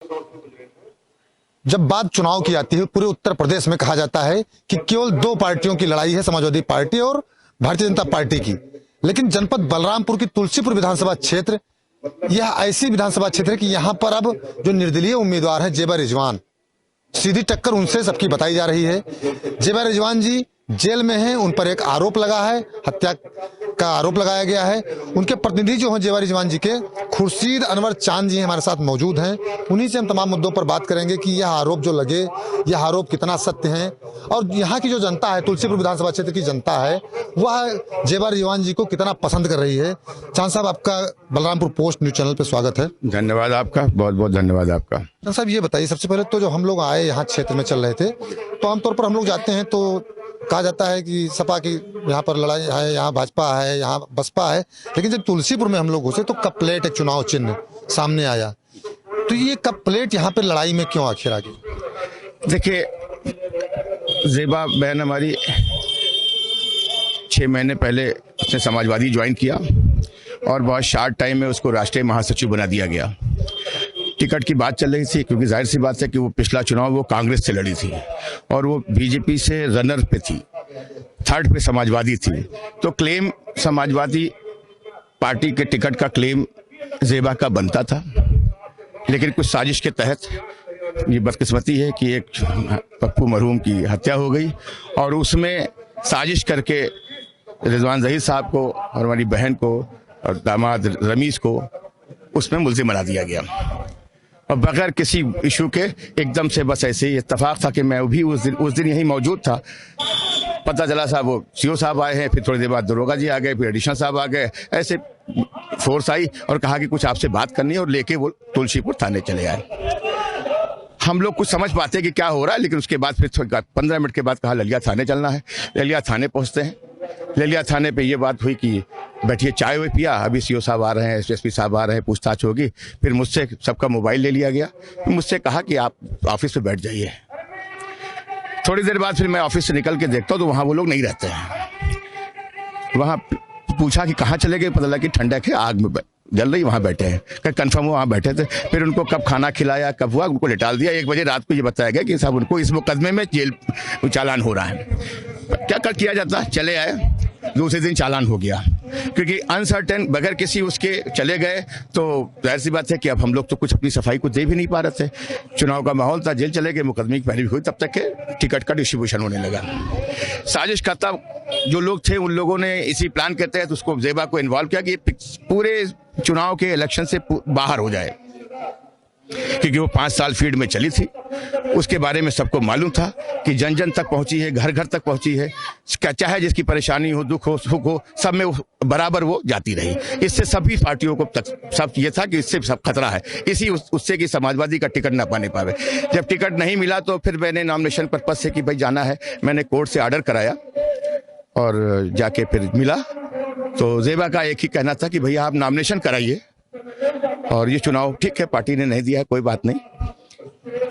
जब बात चुनाव की आती है पूरे उत्तर प्रदेश में कहा जाता है कि केवल दो पार्टियों की लड़ाई है, समाजवादी पार्टी और भारतीय जनता पार्टी की। लेकिन जनपद बलरामपुर की तुलसीपुर विधानसभा क्षेत्र यह ऐसी विधानसभा क्षेत्र है कि यहां पर अब जो निर्दलीय उम्मीदवार है जेबा रिजवान, सीधी टक्कर उनसे सबकी बताई जा रही है। जेबा रिजवान जी जेल में हैं, उन पर एक आरोप लगा है, हत्या का आरोप लगाया गया है। उनके प्रतिनिधि जो हैं जेबा रिजवान जी के, खुर्शीद अनवर चांद जी हमारे साथ मौजूद हैं। उन्हीं से हम तमाम मुद्दों पर बात करेंगे कि यह आरोप जो लगे, यह आरोप कितना सत्य है और यहाँ की जो जनता है, तुलसीपुर विधानसभा क्षेत्र की जनता है, वह जेबा रिजवान जी को कितना पसंद कर रही है। चांद साहब, आपका बलरामपुर पोस्ट न्यूज चैनल पर स्वागत है। धन्यवाद आपका, बहुत बहुत धन्यवाद आपका। चांद साहब, ये बताइए, सबसे पहले तो जो हम लोग आए यहाँ क्षेत्र में चल रहे थे, तो आमतौर पर हम लोग जाते हैं तो कहा जाता है कि सपा की यहाँ पर लड़ाई है, यहाँ भाजपा है, यहाँ बसपा है। लेकिन जब तुलसीपुर में हम लोग घुसे तो कप प्लेट एक चुनाव चिन्ह सामने आया। तो ये कप प्लेट यहाँ पर लड़ाई में क्यों आखिर आ गई? देखिए, जेबा बहन हमारी 6 महीने पहले उसने समाजवादी ज्वाइन किया और बहुत शार्ट टाइम में उसको राष्ट्रीय महासचिव बना दिया गया। टिकट की बात चल रही थी क्योंकि जाहिर सी बात है कि वो पिछला चुनाव वो कांग्रेस से लड़ी थी और वो बीजेपी से रनर पे थी, थर्ड पे समाजवादी थी। तो क्लेम समाजवादी पार्टी के टिकट का क्लेम जेबा का बनता था, लेकिन कुछ साजिश के तहत ये बदकिस्मती है कि एक पप्पू मरहूम की हत्या हो गई और उसमें साजिश करके रिजवान जहीर साहब को और हमारी बहन को और दामाद रमीज को उसमें मुलजिम बना दिया गया और बगैर किसी इशू के एकदम से बस ऐसे ही इत्तेफाक था कि मैं भी उस दिन यहीं मौजूद था। पता चला साहब वो सीओ साहब आए हैं, फिर थोड़ी देर बाद दरोगा जी आ गए, फिर एडिशनल साहब आ गए, ऐसे फोर्स आई और कहा कि कुछ आपसे बात करनी है और लेके वो तुलसीपुर थाने चले आए। हम लोग कुछ समझ पाते कि क्या हो रहा है, लेकिन उसके बाद फिर 15 मिनट के बाद कहा ललिया थाने चलना है। ललिया थाने पहुंचते हैं। ललिया थाने पे ये बात हुई कि बैठिए, चाय हुई पिया, अभी सीओ साहब आ रहे हैं, एसएसपी साहब आ रहे हैं, पूछताछ होगी। फिर मुझसे सबका मोबाइल ले लिया गया, मुझसे कहा कि आप ऑफिस पे बैठ जाइए। थोड़ी देर बाद फिर मैं ऑफिस से निकल के देखता हूँ तो वहाँ वो लोग नहीं रहते हैं। वहाँ पूछा कि कहाँ चले गए, पता लगा कि ठंडक है, आग में जल रही, वहाँ बैठे हैं। कंफर्म वो वहाँ बैठे थे। फिर उनको कब खाना खिलाया, कब हुआ, उनको लिटाल दिया। 1 बजे रात को ये बताया गया कि साहब उनको इस मुकदमे में जेल चालान हो रहा है। क्या कर किया जाता, चले आए, दूसरे दिन चालान हो गया क्योंकि अनसर्टेन बगैर किसी उसके चले गए। तो जाहिर सी बात है कि अब हम लोग तो कुछ अपनी सफाई को दे भी नहीं पा रहे थे। चुनाव का माहौल था, जेल चले गए, मुकदमे की पैरवी हुई, तब तक के टिकट का डिस्ट्रीब्यूशन होने लगा। साजिश करता जो लोग थे उन लोगों ने इसी प्लान के तहत उसको जेबा को इन्वॉल्व किया कि पूरे चुनाव के इलेक्शन से बाहर हो जाए, क्योंकि वो 5 साल फील्ड में चली थी। उसके बारे में सबको मालूम था कि जन जन तक पहुंची है, घर घर तक पहुंची है। चाहे जिसकी परेशानी हो, दुख हो, सुख हो, सब में बराबर वो जाती रही। इससे सभी पार्टियों को सब ये था कि इससे सब खतरा है, इसी उससे कि समाजवादी का टिकट ना पाने पावे। जब टिकट नहीं मिला तो फिर मैंने नॉमिनेशन पर्पज से कि भाई जाना है, मैंने कोर्ट से ऑर्डर कराया और जाके फिर मिला। तो जेबा का एक ही कहना था कि भैया आप नॉमिनेशन कराइए और ये चुनाव ठीक है, पार्टी ने नहीं दिया, कोई बात नहीं,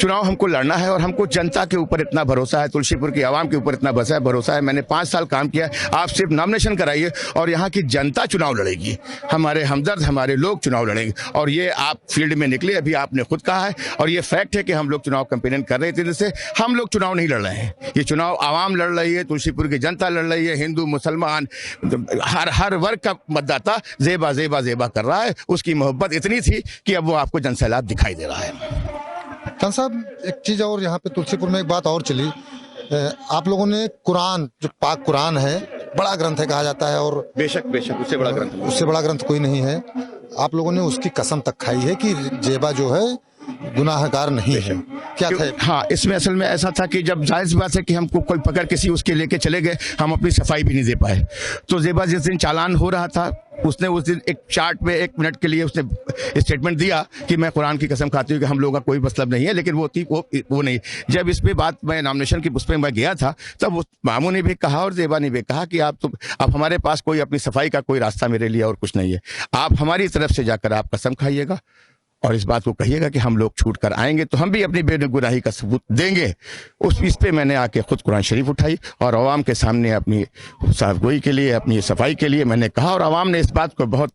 चुनाव हमको लड़ना है और हमको जनता के ऊपर इतना भरोसा है, तुलसीपुर की आवाम के ऊपर इतना भरोसा है। मैंने 5 साल काम किया, आप सिर्फ नॉमिनेशन कराइए और यहाँ की जनता चुनाव लड़ेगी, हमारे हमदर्द, हमारे लोग चुनाव लड़ेंगे। और ये आप फील्ड में निकले, अभी आपने खुद कहा है और ये फैक्ट है कि हम लोग चुनाव कैंपेनिंग कर रहे थे, जिससे हम लोग चुनाव नहीं लड़ रहे हैं, ये चुनाव आवाम लड़ रही है, तुलसीपुर की जनता लड़ रही है, हिंदू मुसलमान हर वर्ग का मतदाता जेबा जेबा जेबा कर रहा है। उसकी मोहब्बत इतनी थी कि अब वो आपको जनसैलाब दिखाई दे रहा है। खान साहब, एक चीज और यहाँ पे तुलसीपुर में एक बात और चली, आप लोगों ने कुरान, जो पाक कुरान है, बड़ा ग्रंथ है कहा जाता है, और बेशक उससे बड़ा ग्रंथ कोई नहीं है। आप लोगों ने उसकी कसम तक खाई है कि जेबा जो है गुनाहगार नहीं है, क्या था? हाँ, इसमें असल में ऐसा था कि जब जाहिर सी बात है कि हमको कोई पकड़ किसी उसके लेके चले गए, हम अपनी सफाई भी नहीं दे पाए। तो जेबा जिस दिन चालान हो रहा था, उसने उस दिन एक चार्ट में 1 मिनट के लिए उसने स्टेटमेंट दिया कि मैं कुरान की कसम खाती हूँ कि हम लोगों का कोई मतलब नहीं है, लेकिन वो नहीं। जब इस पे बात मैं नॉमिनेशन की उस पर मैं गया था, तब मामू ने भी कहा और जेबा ने भी कहा कि आप हमारे पास कोई अपनी सफाई का कोई रास्ता मेरे लिए और कुछ नहीं है, आप हमारी तरफ से जाकर आप कसम खाइएगा और इस बात को कहिएगा कि हम लोग छूट कर आएंगे तो हम भी अपनी बेगुनाही का सबूत देंगे। इस पे मैंने आके खुद कुरान शरीफ उठाई और अवाम के सामने अपनी साफगोई के लिए, अपनी सफाई के लिए मैंने कहा, और अवाम ने इस बात को बहुत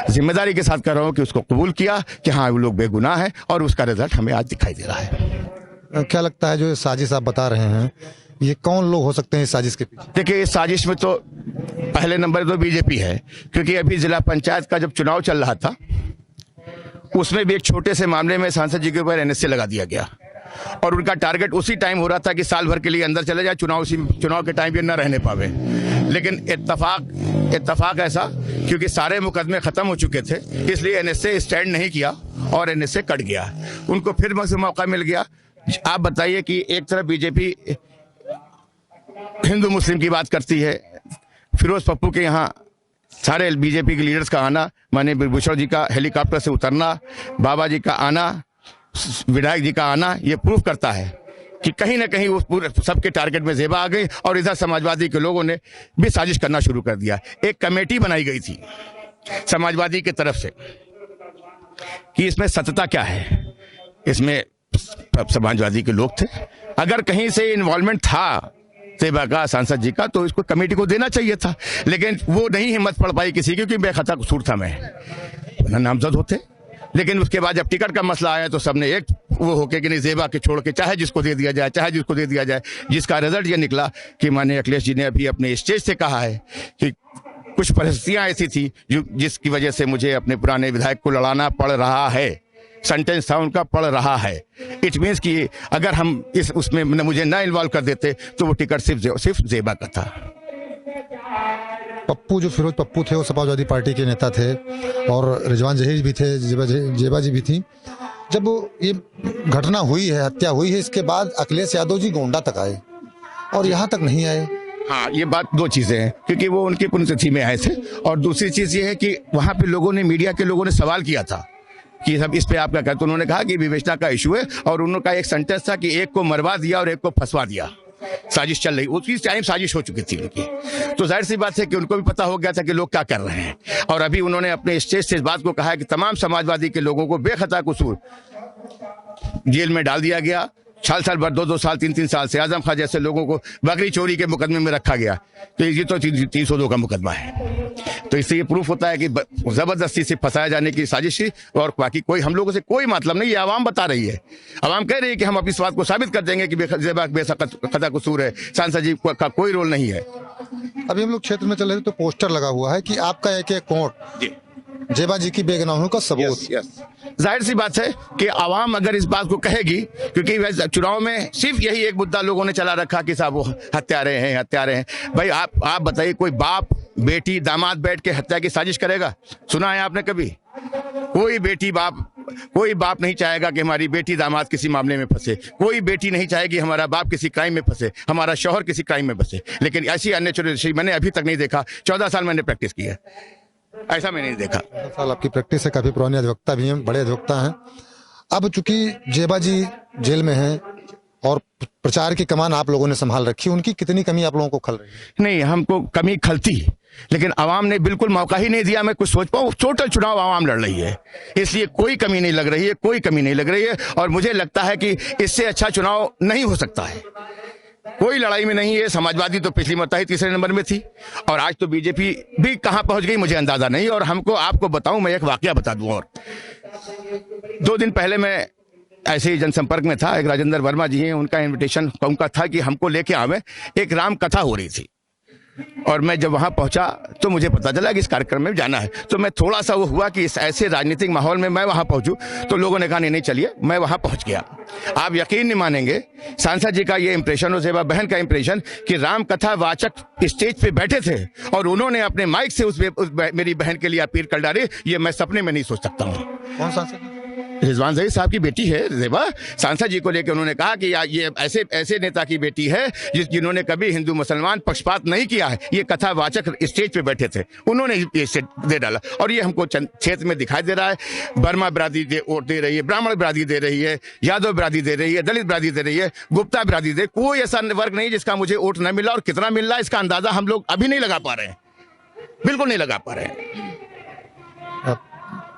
जिम्मेदारी के साथ कर रहा हूँ कि उसको कबूल किया कि हाँ वो लोग बेगुनाह है, और उसका रिजल्ट हमें आज दिखाई दे रहा है। क्या लगता है जो ये साजिश आप बता रहे हैं, ये कौन लोग हो सकते हैं इस साजिश के पीछे? देखिए, इस साजिश में तो पहले नंबर तो बीजेपी है, क्योंकि अभी जिला पंचायत का जब चुनाव चल रहा था उसमें भी एक छोटे से मामले में सांसद जी के ऊपर एनएसए लगा दिया गया, और उनका टारगेट उसी टाइम हो रहा था कि साल भर के लिए अंदर चले जाए, चुनाव के टाइम ये न रहने पावे। लेकिन इत्तफाक ऐसा, क्योंकि सारे मुकदमे खत्म हो चुके थे, इसलिए एनएसए स्टैंड नहीं किया और एनएसए कट गया, उनको फिर मौका मिल गया। आप बताइए कि एक तरफ बीजेपी हिंदू मुस्लिम की बात करती है, फिरोज पप्पू के यहाँ सारे बीजेपी के लीडर्स का आना, माननीय बिरभूषण जी का हेलीकॉप्टर से उतरना, बाबा जी का आना, विधायक जी का आना, ये प्रूफ करता है कि कहीं ना कहीं वो पूरे सबके टारगेट में ज़ेबा आ गई, और इधर समाजवादी के लोगों ने भी साजिश करना शुरू कर दिया। एक कमेटी बनाई गई थी समाजवादी की तरफ से कि इसमें सत्यता क्या है, इसमें समाजवादी के लोग थे, अगर कहीं से इन्वॉल्वमेंट था ज़ेबा का, सांसद जी का, तो इसको कमेटी को देना चाहिए था, लेकिन वो नहीं हिम्मत पड़ पाई किसी, क्योंकि बेखता कसूर था मैं नामजद होते। लेकिन उसके बाद जब टिकट का मसला आया तो सबने एक वो होके कि नहीं, ज़ेबा के छोड़ के चाहे जिसको दे दिया जाए, चाहे जिसको दे दिया जाए, जिसका रिजल्ट ये निकला कि माननीय अखिलेश जी ने अभी अपने स्टेज से कहा है कि कुछ परिस्थितियां ऐसी थी जिसकी वजह से मुझे अपने पुराने विधायक को लड़ाना पड़ रहा है, सेंटेंस था उनका पड़ रहा है। इट मीन्स कि अगर हम उसमें मुझे ना इन्वॉल्व कर देते तो वो टिकट सिर्फ ज़ेबा का था। पप्पू, जो फिरोज पप्पू थे, वो समाजवादी पार्टी के नेता थे, और रिजवान जहीर भी थे, जेबा जी भी थी। जब ये घटना हुई है, हत्या हुई है, इसके बाद अखिलेश यादव जी गोंडा तक आए और यहाँ तक नहीं आए। हाँ, ये बात दो चीजें हैं, क्योंकि वो उनकी पुण्यतिथि में आए थे, और दूसरी चीज ये है कि वहां पे लोगों ने, मीडिया के लोगों ने सवाल किया था कि सब इस पे आप क्या कहते, तो उन्होंने कहा कि विवेचना का इशू है, और उनका एक सेंटेंस था कि एक को मरवा दिया और एक को फंसवा दिया, साजिश चल रही, उसी टाइम साजिश हो चुकी थी उनकी। तो जाहिर सी बात है कि उनको भी पता हो गया था कि लोग क्या कर रहे हैं, और अभी उन्होंने अपने स्टेज से इस बात को कहा है कि तमाम समाजवादी के लोगों को बेखता कसूर जेल में डाल दिया गया, साल भर, 2 साल, 3 साल से आजम खां जैसे लोगों को बकरी चोरी के मुकदमे में रखा गया, तो ये तो 302 का मुकदमा है। तो इससे ये प्रूफ होता है कि जबरदस्ती से फंसाया जाने की साजिश थी, और बाकी कोई हम लोगों से कोई मतलब नहीं। ये आवाम बता रही है, आवाम कह रही है कि हम अपनी इस बात को साबित कर देंगे कि ज़ेबा बेखता कसूर है, सांसद जी का कोई रोल नहीं है। अभी हम लोग क्षेत्र में चल रहे थे तो पोस्टर लगा हुआ है कि आपका एक कोट ज़ेबा जी की बेगुनाहों का सबूत। जाहिर सी बात है कि आवाम अगर इस बात को कहेगी, क्योंकि चुनाव में सिर्फ यही एक मुद्दा लोगों ने चला रखा कि साहब वो हत्यारे हैं। भाई आप बताइए, कोई बाप बेटी दामाद बैठ के हत्या की साजिश करेगा? सुना है आपने कभी? कोई बाप नहीं चाहेगा कि हमारी बेटी दामाद किसी मामले में फंसे, कोई बेटी नहीं चाहेगी हमारा बाप किसी क्राइम में फंसे, हमारा शौहर किसी क्राइम में फंसे। लेकिन ऐसी अननेचुरल मैंने अभी तक नहीं देखा। 14 साल मैंने प्रैक्टिस की है, ऐसा मैंने नहीं देखा। 14 साल आपकी प्रैक्टिस है, काफी पुराने अधिवक्ता भी हैं, बड़े अधिवक्ता हैं। अब चूंकि ज़ेबा जी जेल में हैं और प्रचार की कमान आप लोगों ने संभाल रखी, उनकी कितनी कमी आप लोगों को खल रही है? नहीं, हमको कमी खलती, लेकिन आवाम ने बिल्कुल मौका ही नहीं दिया मैं कुछ सोच पाऊं। टोटल चुनाव आवाम लड़ रही है, इसलिए कोई कमी नहीं लग रही है, कोई कमी नहीं लग रही है। और मुझे लगता है कि इससे अच्छा चुनाव नहीं हो सकता है, कोई लड़ाई में नहीं है। समाजवादी तो पिछली मरता ही तीसरे नंबर में थी, और आज तो बीजेपी भी कहां पहुंच गई मुझे अंदाजा नहीं। और आपको बताऊं, मैं एक वाकया बता दूं। और 2 दिन पहले मैं ऐसे ही जनसंपर्क में था, एक राजेंद्र वर्मा जी हैं, उनका इनविटेशन उनका था कि हमको लेके आवे, एक राम कथा हो रही थी, और मैं जब वहां पहुंचा तो मुझे पता चला कि इस कार्यक्रम में जाना है। तो मैं थोड़ा सा वो हुआ कि इस ऐसे राजनीतिक माहौल में मैं वहां पहुंचूं, तो लोगों ने कहा नहीं चलिए, मैं वहां पहुंच गया। आप यकीन नहीं मानेंगे, सांसद जी का ये इंप्रेशन और ज़ेबा बहन का इंप्रेशन कि राम कथा वाचक स्टेज पे बैठे थे और उन्होंने अपने माइक से उस मेरी बहन के लिए अपील कर डाली, ये मैं सपने में नहीं सोच सकता हूँ। कौन सांसद? रिजवान जहीर साहब की बेटी है ज़ेबा। सांसद जी को लेकर उन्होंने कहा कि ये ऐसे नेता की बेटी है जिन्होंने कभी हिंदू मुसलमान पक्षपात नहीं किया है। ये कथावाचक स्टेज पे बैठे थे, उन्होंने ये दे डाला, और ये हमको क्षेत्र में दिखाई दे रहा है। वर्मा बिरादरी वोट दे रही है, ब्राह्मण बिरादरी दे रही है, यादव बिरादरी दे रही है, दलित बिरादरी दे रही है, गुप्ता बिरादरी दे, कोई ऐसा वर्ग नहीं जिसका मुझे वोट न मिला। और कितना मिल रहा है इसका अंदाजा हम लोग अभी नहीं लगा पा रहे हैं, बिल्कुल नहीं लगा पा रहे हैं।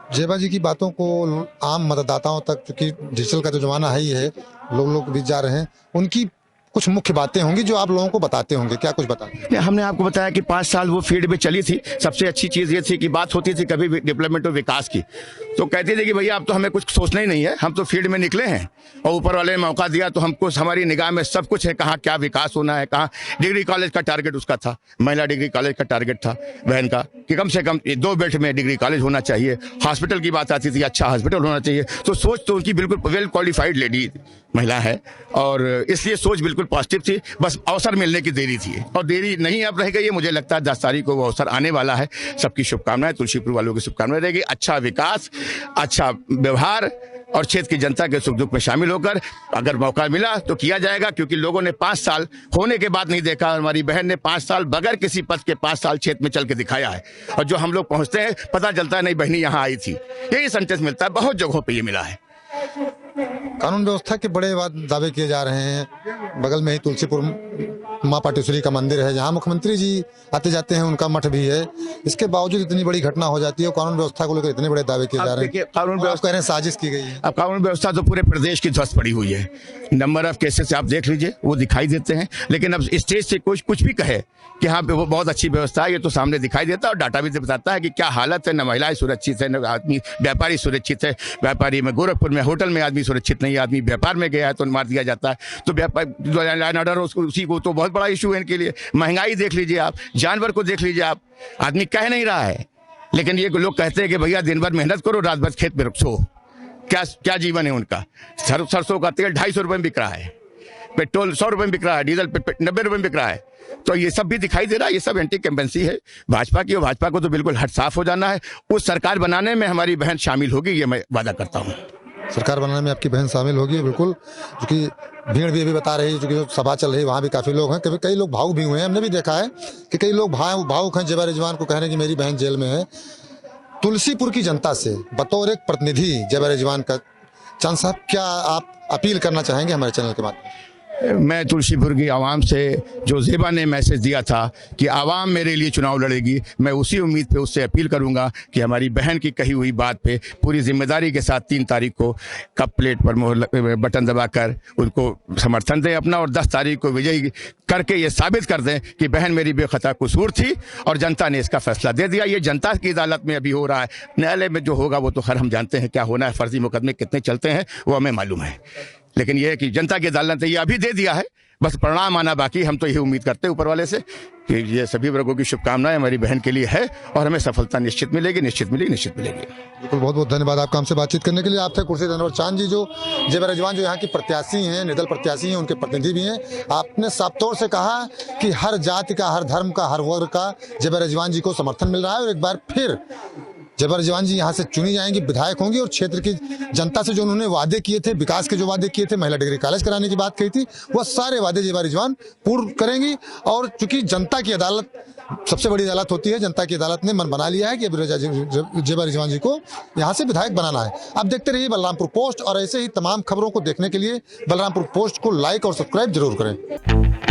जेबा जी की बातों को आम मतदाताओं तक, चूंकि डिजिटल का तो जमाना है ही है, लोग बीच जा रहे हैं, उनकी कुछ मुख्य बातें होंगी जो आप लोगों को बताते होंगे, क्या कुछ बताते हैं? हमने आपको बताया कि 5 साल वो फील्ड में चली थी। सबसे अच्छी चीज ये थी कि बात होती थी कभी भी डेवलपमेंट और विकास की, तो कहते थे कि भैया अब तो हमें कुछ सोचना ही नहीं है, हम तो फील्ड में निकले हैं और ऊपर वाले ने मौका दिया तो हमको हमारी निगाह में सब कुछ है, कहाँ क्या विकास होना है, कहाँ डिग्री कॉलेज का टारगेट उसका था, महिला डिग्री कॉलेज का टारगेट था बहन का कि कम से कम 2 बेल्ट में डिग्री कॉलेज होना चाहिए। हॉस्पिटल की बात आती थी, अच्छा हॉस्पिटल होना चाहिए। तो सोच तो उनकी बिल्कुल वेल क्वालिफाइड लेडी महिला है और इसलिए सोच बिल्कुल पॉजिटिव थी, बस अवसर मिलने की देरी थी और देरी नहीं अब रह गई है। मुझे लगता है 10 तारीख को वो अवसर आने वाला है। सबकी शुभकामनाएं, तुलसीपुर वालों की शुभकामनाएं रहेगी। अच्छा विकास, अच्छा व्यवहार और क्षेत्र की जनता के सुख दुख में शामिल होकर अगर मौका मिला तो किया जाएगा, क्योंकि लोगों ने 5 साल होने के बाद नहीं देखा। हमारी बहन ने 5 साल बगैर किसी पद के 5 साल क्षेत्र में चल के दिखाया है और जो हम लोग पहुंचते हैं पता चलता है नहीं बहनी यहाँ आई थी, यही सेंटेंस मिलता है। बहुत जगहों पर ये मिला है। कानून व्यवस्था के बड़े दावे किए जा रहे हैं। बगल में ही तुलसीपुर माँ पाटेश्वरी का मंदिर है, जहाँ मुख्यमंत्री जी आते जाते हैं, उनका मठ भी है। इसके बावजूद इतनी बड़ी घटना हो जाती है और कानून व्यवस्था को लेकर इतने बड़े दावे किए जा रहे हैं। कानून व्यवस्था कह रहे हैं साजिश की गई है। अब कानून व्यवस्था तो पूरे प्रदेश की ध्वस्त पड़ी हुई है। नंबर ऑफ केसेस आप देख लीजिए, वो दिखाई देते हैं। लेकिन अब स्टेज से कुछ भी कहे कि हाँ वो बहुत अच्छी व्यवस्था है, ये तो सामने दिखाई देता है और डाटा भी बताता है कि क्या हालत है। न महिलाएं सुरक्षित है, न आदमी व्यापारी सुरक्षित है। व्यापारी में गोरखपुर में होटल में आदमी सुरक्षित नहीं है, आदमी व्यापार में गया है तो मार दिया जाता है। तो व्यापार उसी को तो बहुत बड़ा इशू है इनके लिए। महंगाई देख लीजिए आप, जानवर को देख लीजिए आप, आदमी कह नहीं रहा है लेकिन ये लोग कहते हैं कि भैया दिन भर मेहनत करो, रात भर खेत में रखो। क्या जीवन है उनका। सरसों का तेल 250 रुपए में बिक रहा है, पेट्रोल 100 रुपए में बिक रहा है, डीजल 90 रुपए में बिक रहा है। तो ये सब भी दिखाई दे रहा है। ये सब एंटी कैम्पेंसी है भाजपा की और भाजपा को तो बिल्कुल हट साफ हो जाना है। उस सरकार बनाने में हमारी बहन शामिल होगी, ये मैं वादा करता हूँ। सरकार बनाने में आपकी बहन शामिल होगी बिल्कुल, क्योंकि भीड़ भी अभी बता रही है, क्योंकि सभा चल रही है वहाँ भी काफी लोग हैं। कभी कई लोग भावुक भी हुए हैं, हमने भी देखा है कि कई लोग भावुक हैं। जेबा रिजवान को कह रहे हैं कि मेरी बहन जेल में है। तुलसीपुर की जनता से बतौर एक प्रतिनिधि जेबा रिजवान का, चंद साहब क्या आप अपील करना चाहेंगे हमारे चैनल के माध्यम से? मैं तुलसीपुर की आवाम से, जो जेबा ने मैसेज दिया था कि आवाम मेरे लिए चुनाव लड़ेगी, मैं उसी उम्मीद पे उससे अपील करूंगा कि हमारी बहन की कही हुई बात पे पूरी जिम्मेदारी के साथ 3 तारीख को कप प्लेट पर बटन दबाकर उनको समर्थन दें अपना और 10 तारीख को विजयी करके ये साबित कर दें कि बहन मेरी बेखता कसूर थी और जनता ने इसका फैसला दे दिया। ये जनता की अदालत में अभी हो रहा है। न्यायालय में जो होगा वो तो खैर हम जानते हैं क्या होना है, फर्जी मुकदमे कितने चलते हैं वो हमें मालूम है। लेकिन यह है कि जनता की अदालत ने ये अभी दे दिया है, बस परिणाम आना बाकी। हम तो यही उम्मीद करते हैं ऊपर वाले से कि ये सभी वर्गों की शुभकामनाएं हमारी बहन के लिए है और हमें सफलता निश्चित मिलेगी, निश्चित मिलेगी, निश्चित मिलेगी। बिल्कुल, बहुत बहुत धन्यवाद आपका हमसे बातचीत करने के लिए। आप थे कुर्सी अनवर चांद जी, जो जेबा रिजवान जो यहाँ की प्रत्याशी हैं, निर्दल प्रत्याशी हैं, उनके प्रतिनिधि भी हैं। आपने साफ तौर से कहा कि हर जाति का, हर धर्म का, हर वर्ग का जेबा रिजवान जी को समर्थन मिल रहा है और एक बार फिर जेबा रिजवान जी यहाँ से चुनी जाएंगी, विधायक होंगी और क्षेत्र की जनता से जो उन्होंने वादे किए थे, विकास के जो वादे किए थे, महिला डिग्री कॉलेज कराने की बात कही थी, वह सारे वादे जेबा रिजवान पूर्ण करेंगी। और चूंकि जनता की अदालत सबसे बड़ी अदालत होती है, जनता की अदालत ने मन बना लिया है कि अब जेबा रिजवान जी को यहाँ से विधायक बनाना है। आप देखते रहिए बलरामपुर पोस्ट और ऐसे ही तमाम खबरों को देखने के लिए बलरामपुर पोस्ट को लाइक और सब्सक्राइब जरूर करें।